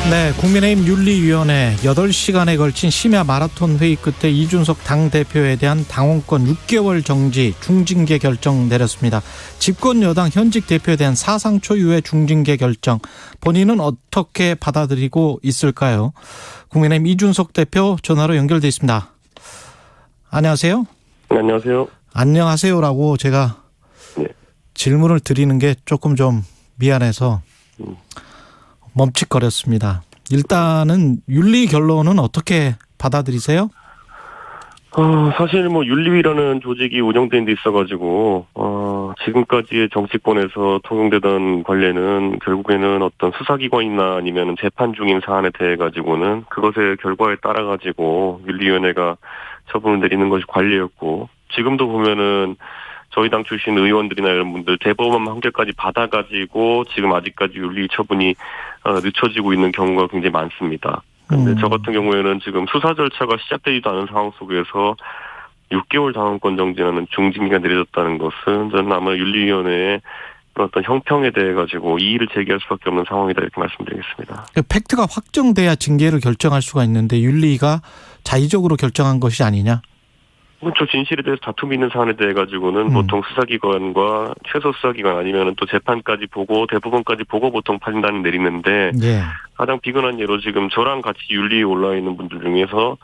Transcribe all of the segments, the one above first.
네, 국민의힘 윤리위원회 8시간에 걸친 심야 마라톤 회의 끝에 이준석 당대표에 대한 당원권 6개월 정지 중징계 결정 내렸습니다. 집권 여당 현직 대표에 대한 사상 초유의 중징계 결정, 본인은 어떻게 받아들이고 있을까요? 국민의힘 이준석 대표 전화로 연결돼 있습니다. 안녕하세요. 네, 안녕하세요. 안녕하세요라고 제가 질문을 드리는 게 조금 좀 미안해서 멈칫거렸습니다. 일단은 윤리 결론은 어떻게 받아들이세요? 사실 윤리위라는 조직이 운영된 데 있어가지고 지금까지의 정치권에서 통용되던 관례는 결국에는 어떤 수사기관이나 아니면 재판 중인 사안에 대해 가지고는 그것의 결과에 따라 가지고 윤리위원회가 처분을 내리는 것이 관례였고, 지금도 보면은 저희 당 출신 의원들이나 이런 분들 대법원 판결까지 받아가지고 지금 아직까지 윤리 처분이 늦춰지고 있는 경우가 굉장히 많습니다. 근데 저 같은 경우에는 지금 수사 절차가 시작되지도 않은 상황 속에서 6개월 당원권 정지라는 중징계가 내려졌다는 것은 저는 아마 윤리위원회의 어떤 형평에 대해 가지고 이의를 제기할 수밖에 없는 상황이다, 이렇게 말씀드리겠습니다. 팩트가 확정돼야 징계를 결정할 수가 있는데 윤리가 자의적으로 결정한 것이 아니냐? 저 진실에 대해서 다툼이 있는 사안에 대해 가지고는 보통 수사기관과 최소 수사기관 아니면 또 재판까지 보고 대법원까지 보고 보통 판단을 내리는데, 가장 비근한 예로 지금 저랑 같이 윤리에 올라 있는 분들 중에서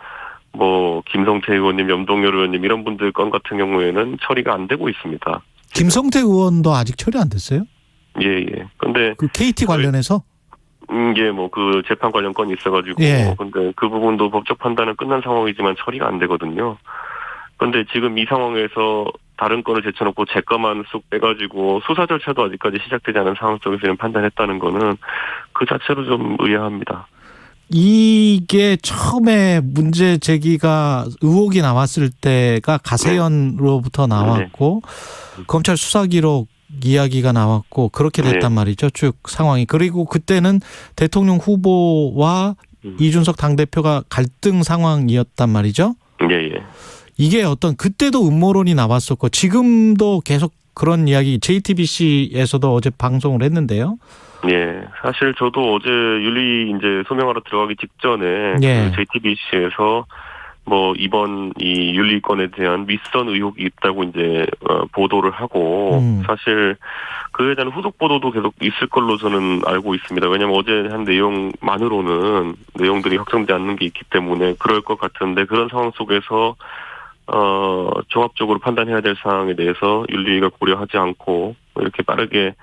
김성태 의원님, 염동열 의원님 이런 분들 건 같은 경우에는 처리가 안 되고 있습니다. 김성태 의원도 아직 처리 안 됐어요? 예. 근데 그 KT 관련해서? 그 재판 관련 건이 있어가지고, 근데 그 부분도 법적 판단은 끝난 상황이지만 처리가 안 되거든요. 그런데 지금 이 상황에서 다른 건을 제쳐놓고 제 것만 쑥 빼가지고 수사 절차도 아직까지 시작되지 않은 상황 속에서 이런 판단했다는 거는 그 자체로 좀 의아합니다. 이게 처음에 문제 제기가 의혹이 나왔을 때가 가세연으로부터 나왔고 검찰 수사 기록 이야기가 나왔고 그렇게 됐단 말이죠. 쭉 상황이. 그리고 그때는 대통령 후보와 이준석 당대표가 갈등 상황이었단 말이죠. 예. 이게 그때도 음모론이 나왔었고 지금도 계속 그런 이야기 JTBC에서도 어제 방송을 했는데요. 예. 사실 저도 어제 윤리 소명하러 들어가기 직전에 JTBC에서 이번 이 윤리권에 대한 윗선 의혹이 있다고 보도를 하고, 사실 그에 대한 후속 보도도 계속 있을 걸로 저는 알고 있습니다. 왜냐하면 어제 한 내용만으로는 내용들이 확정되지 않는 게 있기 때문에 그럴 것 같은데, 그런 상황 속에서 종합적으로 판단해야 될 사항에 대해서 윤리위가 고려하지 않고 이렇게 빠르게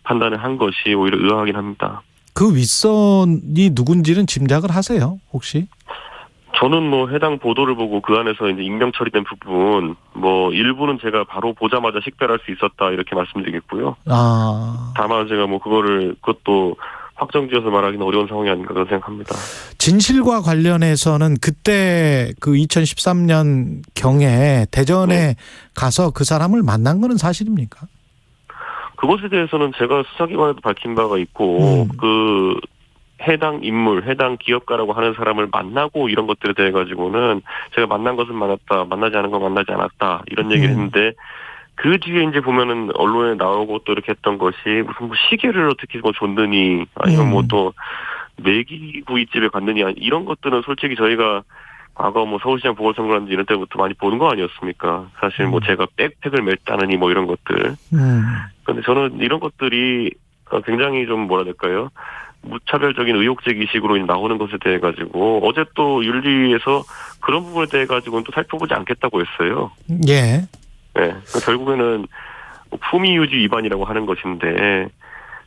판단을 한 것이 오히려 의아하긴 합니다. 그 윗선이 누군지는 짐작을 하세요, 혹시? 저는 해당 보도를 보고 그 안에서 익명 처리된 부분 일부는 제가 바로 보자마자 식별할 수 있었다, 이렇게 말씀드리겠고요. 다만 제가 그것도 확정지어서 말하기는 어려운 상황이 아닌가 그런 생각합니다. 진실과 관련해서는 그때 그 2013년 경에 대전에 가서 그 사람을 만난 거는 사실입니까? 그것에 대해서는 제가 수사기관에도 밝힌 바가 있고, 그 해당 인물, 해당 기업가라고 하는 사람을 만나고 이런 것들에 대해 가지고는 제가 만난 것은 만났다, 만나지 않은 건 만나지 않았다, 이런 얘기를 했는데, 그 뒤에 보면은 언론에 나오고 또 이렇게 했던 것이 무슨 시계를 어떻게 줬느니, 아니면 또 메기구이집에 갔느니, 이런 것들은 솔직히 저희가 과거 서울시장 보궐선거라든지 이런 때부터 많이 보는 거 아니었습니까? 사실 제가 백팩을 맸다느니 이런 것들. 근데 저는 이런 것들이 굉장히 좀 무차별적인 의혹 제기식으로 나오는 것에 대해 가지고 어제 또 윤리에서 그런 부분에 대해 가지고는 또 살펴보지 않겠다고 했어요. 네. 결국에는 품위 유지 위반이라고 하는 것인데,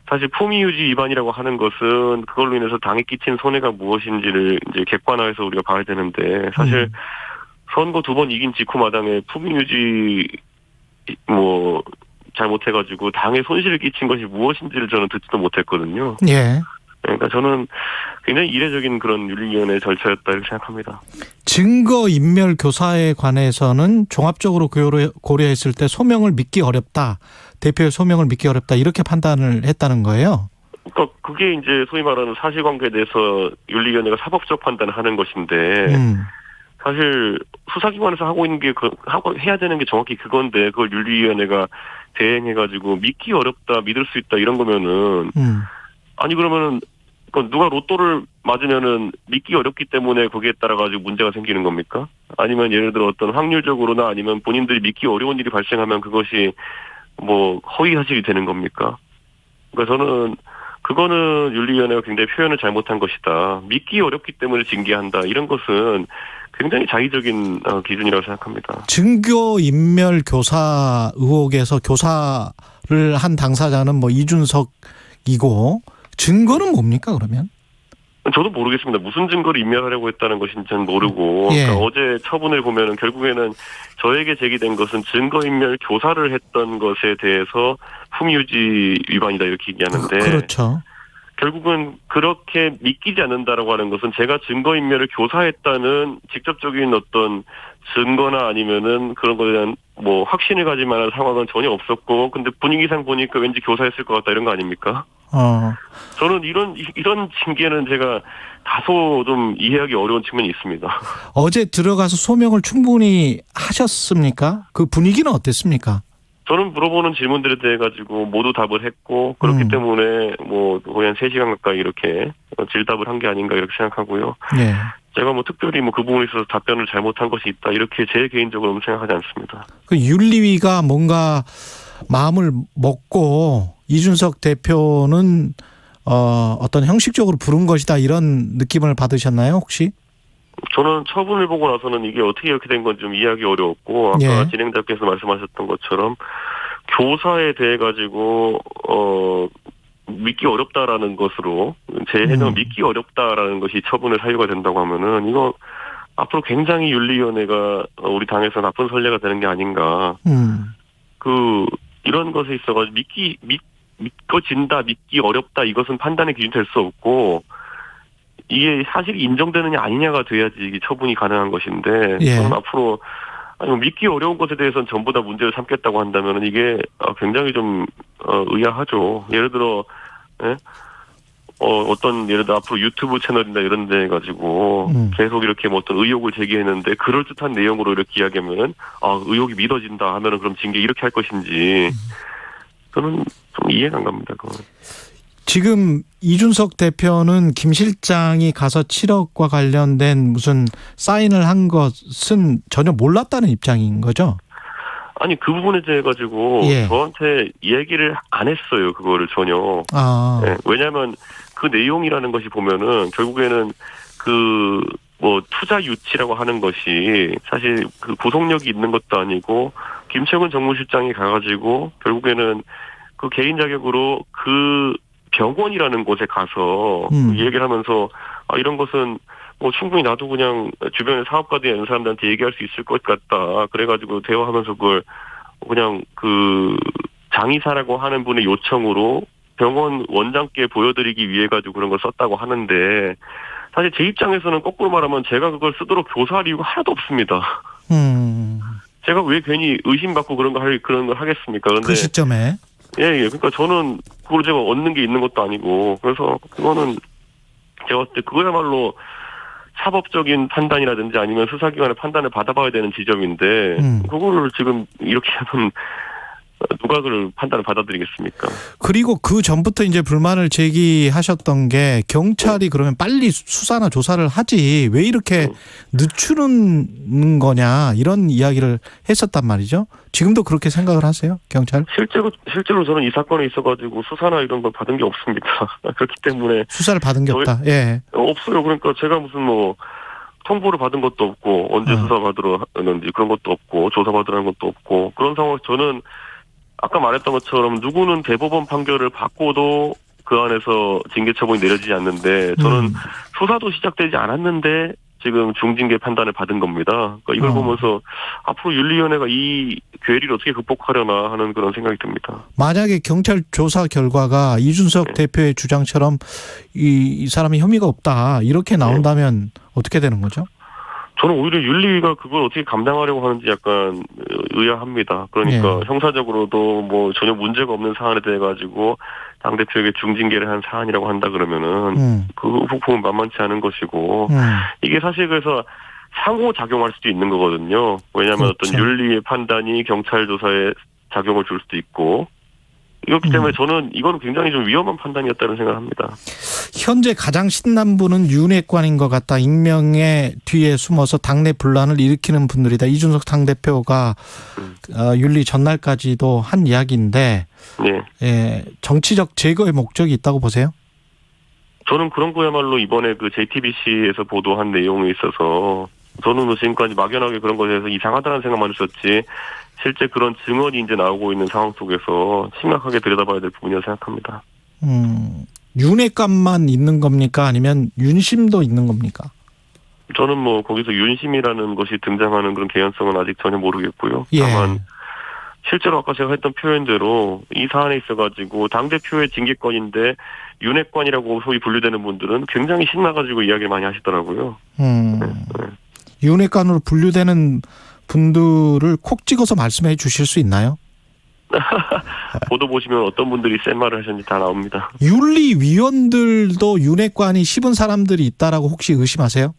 사실 품위 유지 위반이라고 하는 것은 그걸로 인해서 당에 끼친 손해가 무엇인지를 객관화해서 우리가 봐야 되는데, 사실 선거 2번 이긴 직후마당에 품위 유지 잘못해가지고 당에 손실을 끼친 것이 무엇인지를 저는 듣지도 못했거든요. 그러니까 저는 굉장히 이례적인 그런 윤리위원회 절차였다, 이렇게 생각합니다. 증거인멸 교사에 관해서는 종합적으로 고려했을 때 소명을 믿기 어렵다, 대표의 소명을 믿기 어렵다, 이렇게 판단을 했다는 거예요. 그러니까 그게 소위 말하는 사실관계에 대해서 윤리위원회가 사법적 판단을 하는 것인데, 사실 수사기관에서 하고 있는 게 해야 되는 게 정확히 그건데, 그걸 윤리위원회가 대행해가지고 믿기 어렵다, 믿을 수 있다, 이런 거면은 그러면은 그건 누가 로또를 맞으면은 믿기 어렵기 때문에 거기에 따라 가지고 문제가 생기는 겁니까? 아니면 예를 들어 어떤 확률적으로나 아니면 본인들이 믿기 어려운 일이 발생하면 그것이 뭐 허위 사실이 되는 겁니까? 그러니까 저는 그거는 윤리위원회가 굉장히 표현을 잘못한 것이다. 믿기 어렵기 때문에 징계한다. 이런 것은 굉장히 자의적인 기준이라고 생각합니다. 증거인멸 교사 의혹에서 교사를 한 당사자는 뭐 이준석이고 증거는 뭡니까 그러면? 저도 모르겠습니다. 무슨 증거를 인멸하려고 했다는 것인지는 모르고 예. 그러니까 어제 처분을 보면은 결국에는 저에게 제기된 것은 증거인멸 교사를 했던 것에 대해서 품위유지 위반이다 이렇게 얘기하는데 그렇죠. 결국은 그렇게 믿기지 않는다라고 하는 것은 제가 증거인멸을 교사했다는 직접적인 어떤 증거나 아니면은 그런 거에 대한 뭐 확신을 가질 만한 상황은 전혀 없었고 근데 분위기상 보니까 왠지 교사했을 것 같다 이런 거 아닙니까? 저는 이런 징계는 제가 다소 좀 이해하기 어려운 측면이 있습니다. 어제 들어가서 소명을 충분히 하셨습니까? 그 분위기는 어땠습니까? 저는 물어보는 질문들에 대해 가지고 모두 답을 했고 그렇기 때문에 뭐 거의 한 3시간 가까이 이렇게 질답을 한 게 아닌가 이렇게 생각하고요. 네. 제가 뭐 특별히 뭐 그 부분에 있어서 답변을 잘못한 것이 있다 이렇게 제 개인적으로는 생각하지 않습니다. 그 윤리위가 뭔가 마음을 먹고 이준석 대표는 어떤 형식적으로 부른 것이다 이런 느낌을 받으셨나요 혹시? 저는 처분을 보고 나서는 이게 어떻게 이렇게 된 건지 좀 이해하기 어려웠고 아까 진행자께서 말씀하셨던 것처럼 교사에 대해 가지고 믿기 어렵다라는 것으로 제 해명 믿기 어렵다라는 것이 처분의 사유가 된다고 하면은 이거 앞으로 굉장히 윤리위원회가 우리 당에서 나쁜 선례가 되는 게 아닌가. 이런 것에 있어가지고 믿겨진다, 믿기 어렵다 이것은 판단의 기준 될 수 없고 이게 사실이 인정되느냐 아니냐가 돼야지 이게 처분이 가능한 것인데 저는 앞으로 믿기 어려운 것에 대해서는 전부 다 문제를 삼겠다고 한다면 이게 굉장히 좀 의아하죠. 예를 들어 예를 들어 앞으로 유튜브 채널이나 이런 데 가지고 계속 이렇게 뭐 어떤 의혹을 제기했는데 그럴듯한 내용으로 이렇게 이야기하면은 의혹이 믿어진다 하면은 그럼 징계 이렇게 할 것인지 저는 좀 이해가 안 갑니다. 그건. 지금 이준석 대표는 김 실장이 가서 7억과 관련된 무슨 사인을 한 것은 전혀 몰랐다는 입장인 거죠? 아니 그 부분에 대해 가지고 저한테 얘기를 안 했어요. 그거를 전혀. 네, 왜냐하면 그 내용이라는 것이 보면은 결국에는 그 뭐 투자 유치라고 하는 것이 사실 그 구속력이 있는 것도 아니고 김채원 정무실장이 가가지고 결국에는 그 개인 자격으로 그 병원이라는 곳에 가서 얘기를 하면서 이런 것은 뭐 충분히 나도 그냥 주변에 사업가들이 있는 사람들한테 얘기할 수 있을 것 같다. 그래가지고 대화하면서 그걸 그냥 그 장의사라고 하는 분의 요청으로 병원 원장께 보여드리기 위해 가지고 그런 걸 썼다고 하는데 사실 제 입장에서는 거꾸로 말하면 제가 그걸 쓰도록 교사할 이유가 하나도 없습니다. 제가 왜 괜히 의심받고 그런 걸 하겠습니까? 근데 그 시점에 그러니까 저는 그걸 제가 얻는 게 있는 것도 아니고 그래서 그거는 제가 봤을 때 그거야말로 사법적인 판단이라든지 아니면 수사기관의 판단을 받아봐야 되는 지점인데 그거를 지금 이렇게 하면 누가 그걸 판단을 받아들이겠습니까? 그리고 그 전부터 이제 불만을 제기하셨던 게 경찰이 그러면 빨리 수사나 조사를 하지 왜 이렇게 늦추는 거냐 이런 이야기를 했었단 말이죠. 지금도 그렇게 생각을 하세요, 경찰? 실제로 저는 이 사건에 있어가지고 수사나 이런 걸 받은 게 없습니다. 그렇기 때문에 수사를 받은 게 없다. 없어요. 그러니까 제가 무슨 뭐 통보를 받은 것도 없고 언제 수사 받으러 하는지 그런 것도 없고 조사 받으라는 것도 없고 그런 상황에서 저는 아까 말했던 것처럼 누구는 대법원 판결을 받고도 그 안에서 징계 처분이 내려지지 않는데 저는 수사도 시작되지 않았는데 지금 중징계 판단을 받은 겁니다. 그러니까 이걸 보면서 앞으로 윤리위원회가 이 괴리를 어떻게 극복하려나 하는 그런 생각이 듭니다. 만약에 경찰 조사 결과가 이준석 대표의 주장처럼 이 사람이 혐의가 없다 이렇게 나온다면 어떻게 되는 거죠? 저는 오히려 윤리위가 그걸 어떻게 감당하려고 하는지 약간 의아합니다. 그러니까 형사적으로도 뭐 전혀 문제가 없는 사안에 대해 가지고 당대표에게 중징계를 한 사안이라고 한다 그러면은 그 부분은 만만치 않은 것이고 이게 사실 그래서 상호작용할 수도 있는 거거든요. 왜냐하면 어떤 윤리의 판단이 경찰 조사에 작용을 줄 수도 있고 이렇기 때문에 저는 이거는 굉장히 좀 위험한 판단이었다는 생각을 합니다. 현재 가장 신난 분은 윤핵관인 것 같다. 익명의 뒤에 숨어서 당내 분란을 일으키는 분들이다. 이준석 당대표가 윤리 전날까지도 한 이야기인데 네. 예, 정치적 제거의 목적이 있다고 보세요? 저는 그런 거야말로 이번에 그 JTBC에서 보도한 내용에 있어서 저는 뭐 지금까지 막연하게 그런 것에 대해서 이상하다는 생각만 했었지 실제 그런 증언이 이제 나오고 있는 상황 속에서 심각하게 들여다봐야 될 부분이라고 생각합니다. 윤핵관만 있는 겁니까? 아니면 윤심도 있는 겁니까? 저는 뭐 거기서 윤심이라는 것이 등장하는 그런 개연성은 아직 전혀 모르겠고요. 예. 다만 실제로 아까 제가 했던 표현대로 이 사안에 있어가지고 당대표의 징계권인데 윤핵관이라고 소위 분류되는 분들은 굉장히 신나가지고 이야기를 많이 하시더라고요. 윤핵관으로 분류되는 분들을 콕 찍어서 말씀해 주실 수 있나요? 보도 보시면 어떤 분들이 센 말을 하셨는지 다 나옵니다. 윤리위원들도 윤핵관이 씹은 사람들이 있다라고 혹시 의심하세요?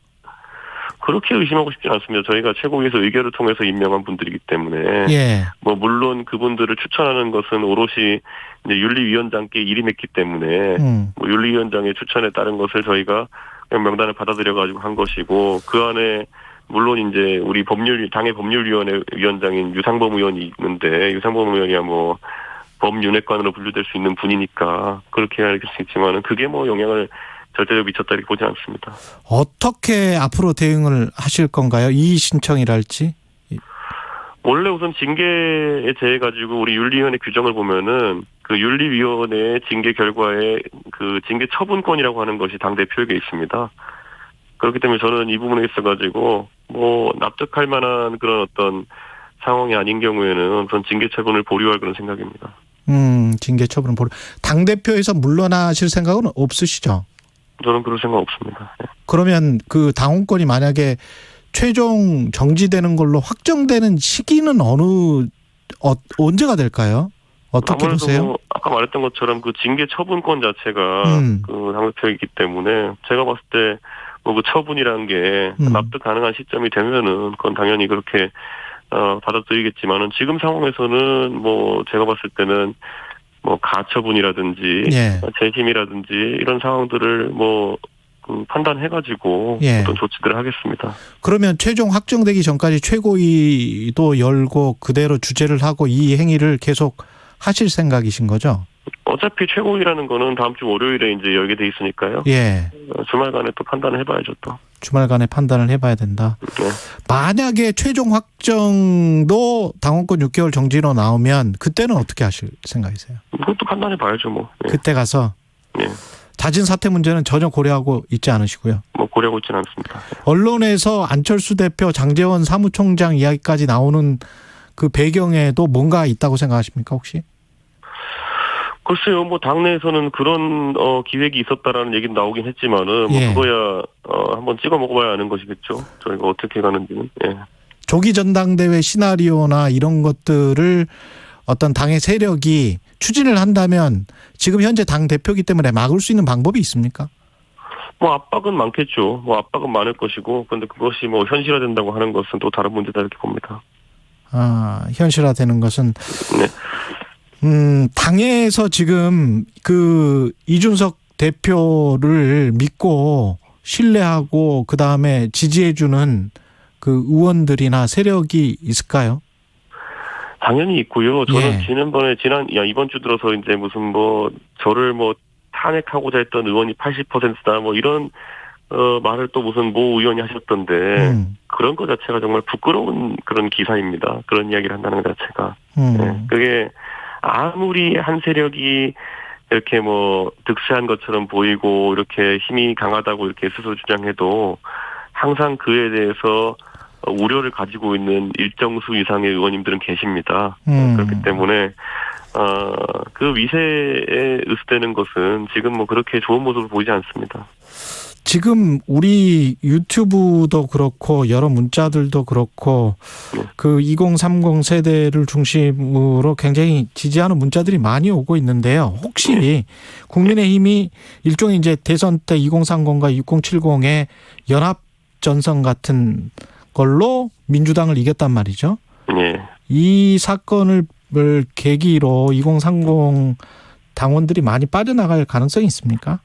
그렇게 의심하고 싶지 않습니다. 저희가 최고위에서 의결을 통해서 임명한 분들이기 때문에 예. 뭐 물론 그분들을 추천하는 것은 오롯이 이제 윤리위원장께 일임했기 때문에 뭐 윤리위원장의 추천에 따른 것을 저희가 그냥 명단을 받아들여 가지고 한 것이고 그 안에 물론 이제 우리 당의 법률위원회 위원장인 유상범 의원이 있는데 유상범 의원이야 뭐 범윤핵관으로 분류될 수 있는 분이니까 그렇게 할 수 있지만은 그게 뭐 영향을 절대적으로 미쳤다 이렇게 보지 않습니다. 어떻게 앞으로 대응을 하실 건가요? 이의 신청이랄지? 원래 우선 징계에 대해 가지고 우리 윤리위원회 규정을 보면은 그 윤리위원회의 징계 결과에 그 징계 처분권이라고 하는 것이 당 대표에게 있습니다. 그렇기 때문에 저는 이 부분에 있어 가지고 뭐 납득할 만한 그런 어떤 상황이 아닌 경우에는 우선 징계 처분을 보류할 그런 생각입니다. 징계 처분을 보류. 당 대표에서 물러나실 생각은 없으시죠? 저는 그럴 생각 없습니다. 네. 그러면 그 당원권이 만약에 최종 정지되는 걸로 확정되는 시기는 언제가 될까요? 어떻게 보세요? 뭐 아까 말했던 것처럼 그 징계 처분권 자체가 그 당대표이기 때문에 제가 봤을 때 뭐 그 처분이라는 게 납득 가능한 시점이 되면은 그건 당연히 그렇게 받아들이겠지만은 지금 상황에서는 뭐 제가 봤을 때는 뭐 가처분이라든지 예. 재심이라든지 이런 상황들을 뭐 판단해가지고 예. 어떤 조치들을 하겠습니다. 그러면 최종 확정되기 전까지 최고위도 열고 그대로 주재를 하고 이 행위를 계속 하실 생각이신 거죠? 어차피 최고위라는 거는 다음 주 월요일에 이제 열게 돼 있으니까요. 예. 주말간에 또 판단을 해봐야죠 또. 주말간에 판단을 해봐야 된다. 네. 만약에 최종 확정도 당원권 6개월 정지로 나오면 그때는 어떻게 하실 생각이세요? 이것도 판단해봐야죠 뭐. 네. 그때 가서 네. 자진 사퇴 문제는 전혀 고려하고 있지 않으시고요. 뭐 고려하고 있지는 않습니다. 언론에서 안철수 대표, 장제원 사무총장 이야기까지 나오는 그 배경에도 뭔가 있다고 생각하십니까 혹시? 글쎄요, 뭐 당내에서는 그런 기획이 있었다라는 얘기는 나오긴 했지만은 뭐 예. 그거야 한번 찍어 먹어봐야 아는 것이겠죠. 저희가 어떻게 가는지는. 예. 조기 전당대회 시나리오나 이런 것들을 어떤 당의 세력이 추진을 한다면 지금 현재 당 대표이기 때문에 막을 수 있는 방법이 있습니까? 뭐 압박은 많겠죠. 뭐 압박은 많을 것이고, 그런데 그것이 뭐 현실화된다고 하는 것은 또 다른 문제다 이렇게 봅니다. 아, 현실화되는 것은. 네. 당에서 지금 그 이준석 대표를 믿고 신뢰하고 그 다음에 지지해주는 그 의원들이나 세력이 있을까요? 당연히 있고요. 저는 예. 이번 주 들어서 이제 무슨 뭐 저를 뭐 탄핵하고자 했던 의원이 80%다 뭐 이런 말을 또 무슨 모 의원이 하셨던데 그런 것 자체가 정말 부끄러운 그런 기사입니다. 그런 이야기를 한다는 것 자체가. 네. 그게 아무리 한 세력이 이렇게 뭐 득세한 것처럼 보이고 이렇게 힘이 강하다고 이렇게 스스로 주장해도 항상 그에 대해서 우려를 가지고 있는 일정 수 이상의 의원님들은 계십니다. 그렇기 때문에 그 위세에 의습되는 것은 지금 뭐 그렇게 좋은 모습을 보이지 않습니다. 지금 우리 유튜브도 그렇고 여러 문자들도 그렇고 네. 그 2030 세대를 중심으로 굉장히 지지하는 문자들이 많이 오고 있는데요. 혹시 네. 국민의힘이 일종의 이제 대선 때 2030과 6070의 연합 전선 같은 걸로 민주당을 이겼단 말이죠. 네. 이 사건을 계기로 2030 당원들이 많이 빠져나갈 가능성이 있습니까?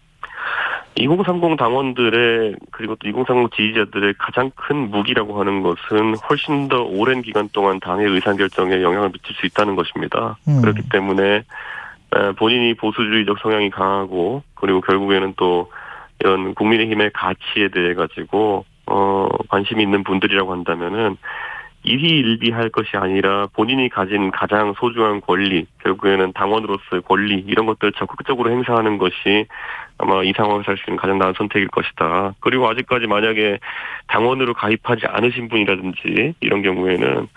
2030 당원들의 그리고 또 2030 지지자들의 가장 큰 무기라고 하는 것은 훨씬 더 오랜 기간 동안 당의 의사결정에 영향을 미칠 수 있다는 것입니다. 그렇기 때문에 본인이 보수주의적 성향이 강하고 그리고 결국에는 또 이런 국민의힘의 가치에 대해 가지고 관심이 있는 분들이라고 한다면은 일희일비할 것이 아니라 본인이 가진 가장 소중한 권리, 결국에는 당원으로서의 권리 이런 것들을 적극적으로 행사하는 것이 아마 이 상황에서 할 수 있는 가장 나은 선택일 것이다. 그리고 아직까지 만약에 당원으로 가입하지 않으신 분이라든지 이런 경우에는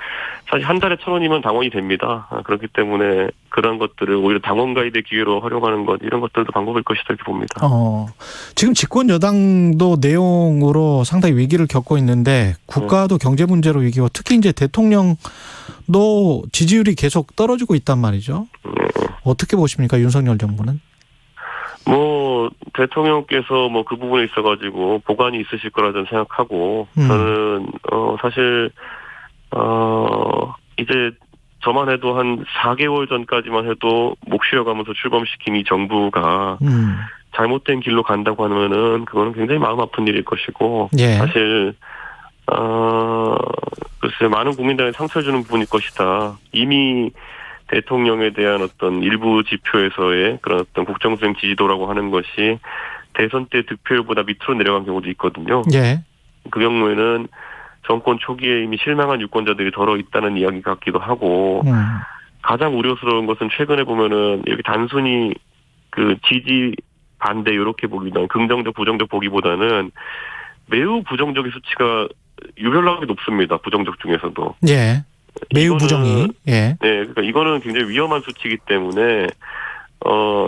사실 한 달에 1,000원이면 당원이 됩니다. 그렇기 때문에 그런 것들을 오히려 당원 가입의 기회로 활용하는 것 이런 것들도 방법일 것이다 이렇게 봅니다. 지금 집권 여당도 내용으로 상당히 위기를 겪고 있는데 국가도 경제 문제로 위기고 특히 이제 대통령도 지지율이 계속 떨어지고 있단 말이죠. 어떻게 보십니까, 윤석열 정부는? 대통령께서 그 부분에 있어가지고 보관이 있으실 거라 저는 생각하고, 저는, 사실, 이제 저만 해도 한 4개월 전까지만 해도 목 쉬어가면서 출범시킨 이 정부가 잘못된 길로 간다고 하면은 그거는 굉장히 마음 아픈 일일 것이고, 예. 사실, 글쎄, 많은 국민들에게 상처를 주는 부분일 것이다. 이미 대통령에 대한 어떤 일부 지표에서의 그런 어떤 국정수행 지지도라고 하는 것이 대선 때 득표율보다 밑으로 내려간 경우도 있거든요. 예. 그 경우에는 정권 초기에 이미 실망한 유권자들이 덜어 있다는 이야기 같기도 하고, 가장 우려스러운 것은 최근에 보면은 이렇게 단순히 그 지지 반대 이렇게 보기보다는 긍정적 부정적 보기보다는 매우 부정적인 수치가 유별나게 높습니다. 부정적 중에서도. 예. 매우 부정이. 예. 네, 그러니까 이거는 굉장히 위험한 수치이기 때문에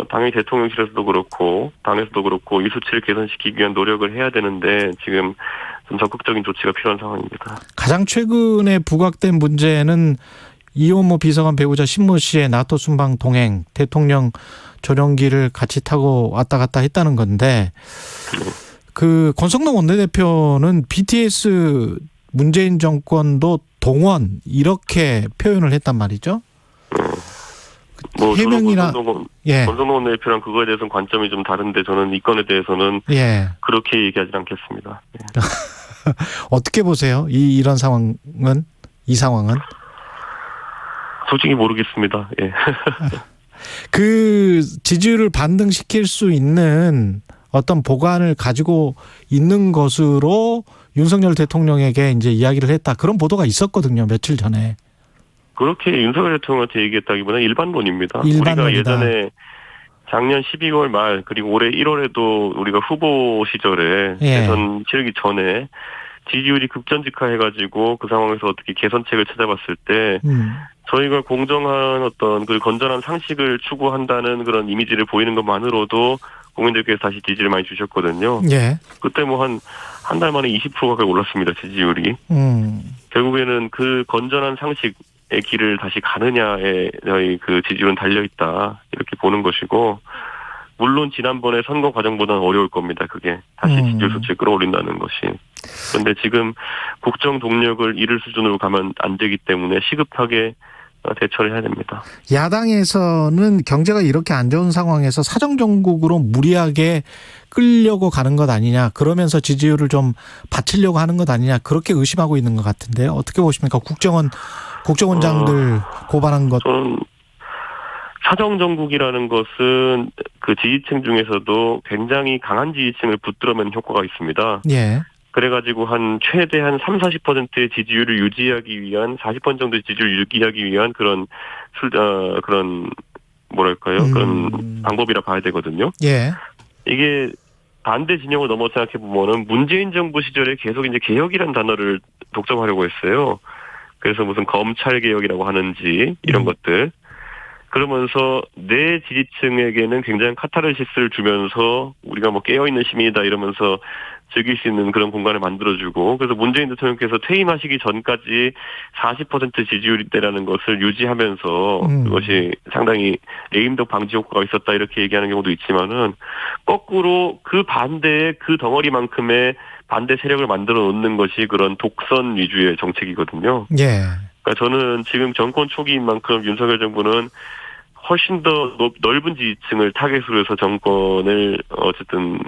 당연히 대통령실에서도 그렇고 당에서도 그렇고 이 수치를 개선시키기 위한 노력을 해야 되는데 지금 좀 적극적인 조치가 필요한 상황입니다. 가장 최근에 부각된 문제는 이혼모 비서관 배우자 신모 씨의 나토 순방 동행, 대통령 전용기를 같이 타고 왔다 갔다 했다는 건데, 그 권성동 원내대표는 BTS 문재인 정권도 동원 이렇게 표현을 했단 말이죠. 해명이나 권성동 원내대표랑 그거에 대해서는 관점이 좀 다른데 저는 이 건에 대해서는 그렇게 얘기하지 않겠습니다. 어떻게 보세요? 이런 상황은? 이 상황은? 솔직히 모르겠습니다. 예. 그 지지율을 반등시킬 수 있는 어떤 보관을 가지고 있는 것으로 윤석열 대통령에게 이제 이야기를 했다. 그런 보도가 있었거든요. 며칠 전에. 그렇게 윤석열 대통령한테 얘기했다기보다는 일반론입니다. 일반론이다. 우리가 예전에 작년 12월 말 그리고 올해 1월에도 우리가 후보 시절에 대선 치르기 전에 지지율이 급전직하해가지고 그 상황에서 어떻게 개선책을 찾아봤을 때 저희가 공정한 어떤 그 건전한 상식을 추구한다는 그런 이미지를 보이는 것만으로도 국민들께서 다시 지지를 많이 주셨거든요. 예. 그때 한 달 만에 20% 가까이 올랐습니다, 지지율이. 결국에는 그 건전한 상식의 길을 다시 가느냐에 저희 그 지지율은 달려있다. 이렇게 보는 것이고, 물론 지난번에 선거 과정보다는 어려울 겁니다, 그게. 다시 지지율 수치를 끌어올린다는 것이. 그런데 지금 국정 동력을 잃을 수준으로 가면 안 되기 때문에 시급하게 대처를 해야 됩니다. 야당에서는 경제가 이렇게 안 좋은 상황에서 사정정국으로 무리하게 끌려고 가는 것 아니냐. 그러면서 지지율을 좀 받치려고 하는 것 아니냐. 그렇게 의심하고 있는 것 같은데요. 어떻게 보십니까? 국정원장들 고발한 것. 저는 사정정국이라는 것은 그 지지층 중에서도 굉장히 강한 지지층을 붙들어매는 효과가 있습니다. 예. 그래가지고 최대한 30-40%의 지지율을 유지하기 위한 40% 정도의 지지율을 유지하기 위한 그런 뭐랄까요? 그런 방법이라 봐야 되거든요. 예. 이게 반대 진영을 넘어 생각해 보면은 문재인 정부 시절에 계속 이제 개혁이라는 단어를 독점하려고 했어요. 그래서 무슨 검찰 개혁이라고 하는지 이런 것들. 그러면서 내 지지층에게는 굉장히 카타르시스를 주면서 우리가 깨어있는 시민이다 이러면서 즐길 수 있는 그런 공간을 만들어주고, 그래서 문재인 대통령께서 퇴임하시기 전까지 40% 지지율이다라는 것을 유지하면서 그것이 상당히 레임덕 방지 효과가 있었다 이렇게 얘기하는 경우도 있지만은 거꾸로 그 반대의 그 덩어리만큼의 반대 세력을 만들어 놓는 것이 그런 독선 위주의 정책이거든요. 예. 그러니까 저는 지금 정권 초기인 만큼 윤석열 정부는 훨씬 더 넓은 지지층을 타겟으로 해서 정권을 어쨌든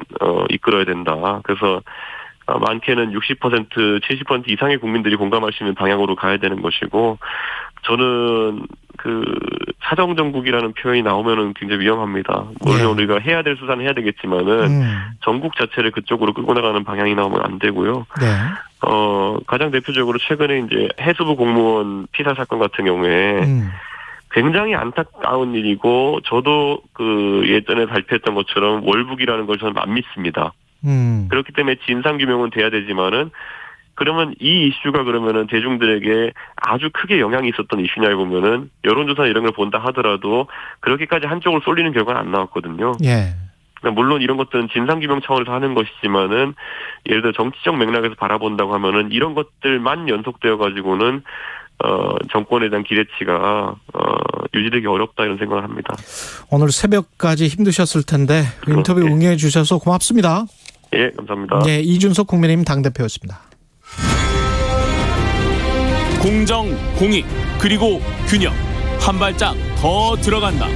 이끌어야 된다. 그래서 많게는 60%, 70% 이상의 국민들이 공감할 수 있는 방향으로 가야 되는 것이고, 저는 사정정국이라는 표현이 나오면은 굉장히 위험합니다. 물론 우리가 해야 될 수사는 해야 되겠지만은 전국 자체를 그쪽으로 끌고 나가는 방향이 나오면 안 되고요. 네. 가장 대표적으로 최근에 이제 해수부 공무원 피살 사건 같은 경우에 굉장히 안타까운 일이고, 저도 예전에 발표했던 것처럼 월북이라는 걸 저는 안 믿습니다. 그렇기 때문에 진상규명은 돼야 되지만은, 그러면 이 이슈가 그러면은 대중들에게 아주 크게 영향이 있었던 이슈냐 보면은, 여론조사 이런 걸 본다 하더라도 그렇게까지 한쪽으로 쏠리는 결과는 안 나왔거든요. 예. 물론 이런 것들은 진상규명 차원에서 하는 것이지만은, 예를 들어 정치적 맥락에서 바라본다고 하면은 이런 것들만 연속되어 가지고는 정권에 대한 기대치가 유지되기 어렵다, 이런 생각을 합니다. 오늘 새벽까지 힘드셨을 텐데 인터뷰 응해 주셔서 고맙습니다. 예, 감사합니다. 네, 이준석 국민의힘 당대표였습니다. 공정, 공익, 그리고 균형. 한 발짝 더 들어간다.